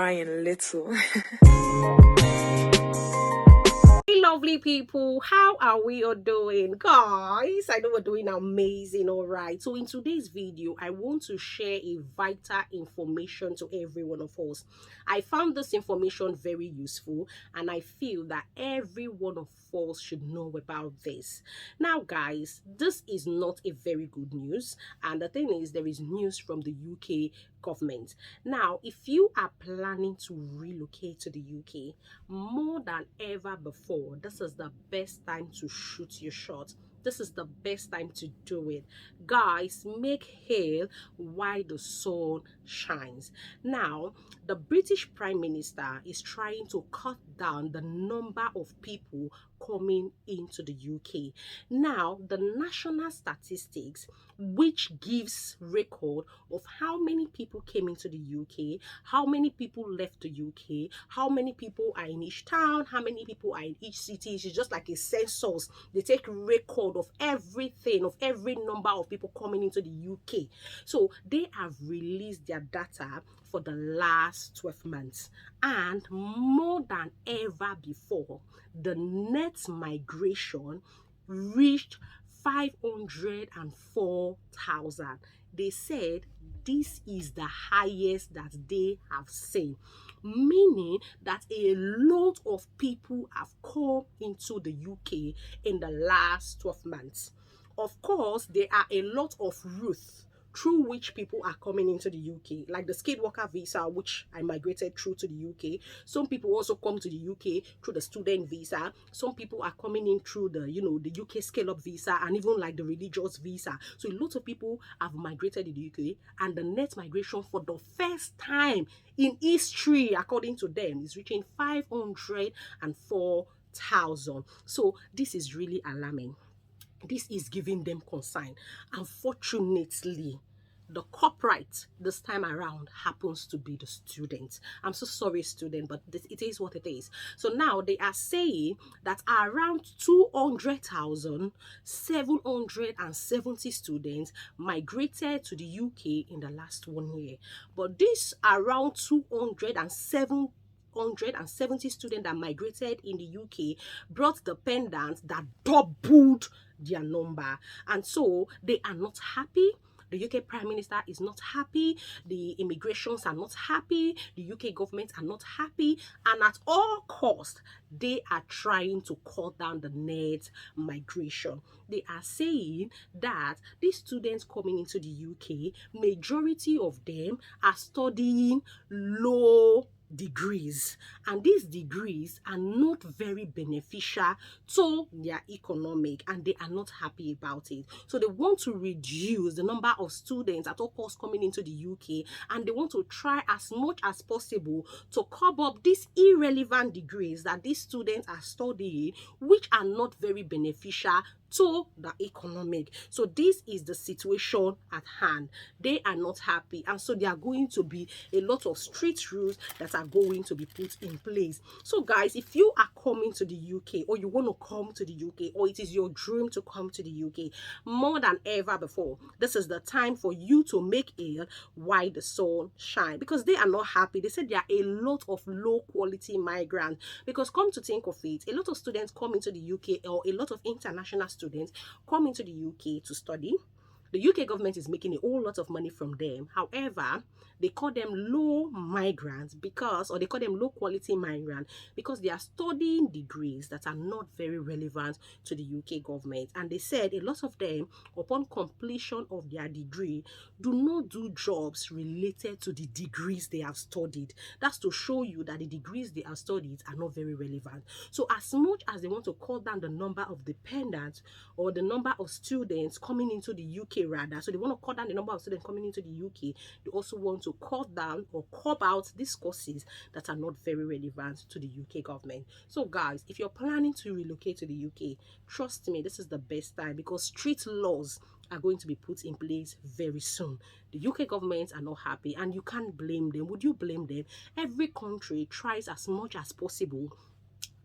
trying little. Hey lovely people, how are we all doing? Guys, I know we're doing amazing. All right, so in today's video I want to share a vital information to every one of us. I found this information very useful and I feel that every one of us should know about this. Now guys, this is not a very good news, and the thing is, there is news from the UK government. Now, if you are planning to relocate to the UK more than ever before, this is the best time to shoot your shot. This is the best time to do it. Guys, make hay while the sun shines. Now, the British Prime Minister is trying to cut down the number of people coming into the UK. Now, the national statistics, which gives record of how many people came into the UK, how many people left the UK, how many people are in each town, how many people are in each city. It's just like a census. They take record of everything, of every number of people coming into the UK. So they have released their data for the last 12 months, and more than ever before, the net migration reached 504,000. They said this is the highest that they have seen, meaning that a lot of people have come into the UK in the last 12 months. Of course, there are a lot of routes through which people are coming into the UK, like the skilled worker visa, which I migrated through to the UK. Some people also come to the UK through the student visa. Some people are coming in through the, the UK scale-up visa, and even like the religious visa. So a lot of people have migrated to the UK, and the net migration for the first time in history, according to them, is reaching 504,000. So this is really alarming. This is giving them concern. Unfortunately, the culprit this time around happens to be the student. I'm so sorry, student, but it is what it is. So now they are saying that around 200,770 students migrated to the UK in the last 1 year. But this around 270 students that migrated in the UK brought the pendant that doubled their number, and so they are not happy. The UK Prime Minister is not happy. The immigrations are not happy. The UK government are not happy. And at all costs, they are trying to cut down the net migration. They are saying that these students coming into the UK, majority of them are studying low degrees, and these degrees are not very beneficial to their economic, and they are not happy about it. So they want to reduce the number of students at all costs coming into the UK, and they want to try as much as possible to cover up these irrelevant degrees that these students are studying, which are not very beneficial to the economic. So this is the situation at hand. They are not happy, and so there are going to be a lot of strict rules that are going to be put in place. So guys, if you are coming to the UK, or you want to come to the UK, or it is your dream to come to the UK more than ever before, this is the time for you to make it while the sun shines, because they are not happy. They said there are a lot of low quality migrants, because come to think of it, a lot of students come into the UK, or a lot of international students come into the UK to study. The UK government is making a whole lot of money from them. However, they call them low migrants because, or they call them low quality migrants because they are studying degrees that are not very relevant to the UK government. And they said a lot of them, upon completion of their degree, do not do jobs related to the degrees they have studied. That's to show you that the degrees they have studied are not very relevant. So as much as they want to cut down the number of dependents, or the number of students coming into the UK rather, so they want to cut down the number of students coming into the UK, they also want to cut down or curb out these courses that are not very relevant to the UK government. So guys, if you're planning to relocate to the UK, trust me, this is the best time, because strict laws are going to be put in place very soon. The UK government are not happy, and you can't blame them. Would you blame them? Every country tries as much as possible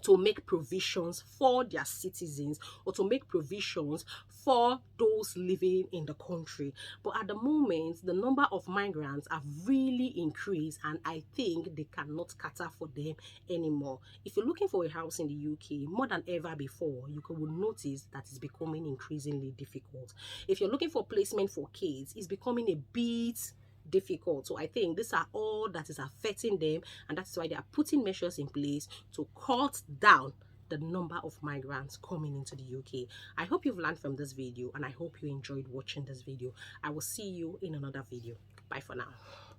to make provisions for their citizens or to make provisions for those living in the country. But at the moment, the number of migrants have really increased, and I think they cannot cater for them anymore. If you're looking for a house in the UK, more than ever before, you will notice that it's becoming increasingly difficult. If you're looking for placement for kids, it's becoming a bit difficult. So I think these are all that is affecting them, and that's why they are putting measures in place to cut down the number of migrants coming into the UK. I hope you've learned from this video, and I hope you enjoyed watching this video. I will see you in another video. Bye for now.